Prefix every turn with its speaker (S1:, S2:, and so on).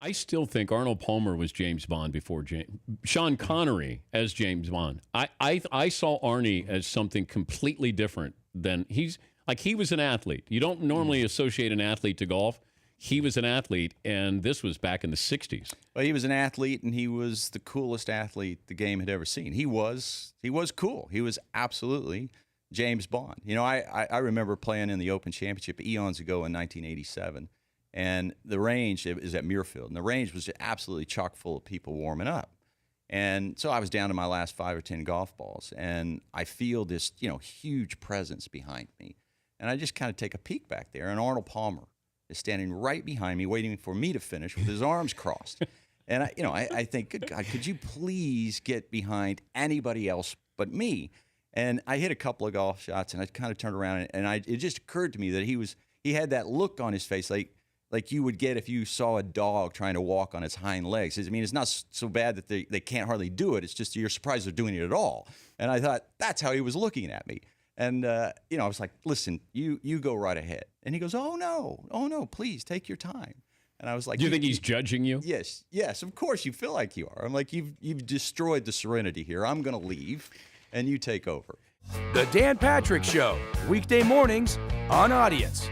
S1: I still think Arnold Palmer was James Bond before Sean Connery as James Bond. I saw Arnie as something completely different than he was an athlete. You don't normally associate an athlete to golf. He was an athlete, and this was back in the 60s.
S2: Well, he was an athlete, and he was the coolest athlete the game had ever seen. He was cool. He was absolutely James Bond. You know, I remember playing in the Open Championship eons ago in 1987, and the range is at Muirfield, and the range was just absolutely chock full of people warming up. And so I was down to my last 5 or 10 golf balls, and I feel this, huge presence behind me. And I just kind of take a peek back there, and Arnold Palmer is standing right behind me, waiting for me to finish with his arms crossed. And I think, good God, could you please get behind anybody else but me? And I hit a couple of golf shots, and I kind of turned around, and it just occurred to me that he had that look on his face, like you would get if you saw a dog trying to walk on its hind legs. I mean, it's not so bad that they can't hardly do it. It's just you're surprised they're doing it at all. And I thought, that's how he was looking at me. And, I was like, listen, you go right ahead. And he goes, oh, no, please take your time. And I was like,
S1: do you think he's judging you?
S2: Yes, of course you feel like you are. I'm like, you've destroyed the serenity here. I'm going to leave, and you take over.
S3: The Dan Patrick Show, weekday mornings on Audience.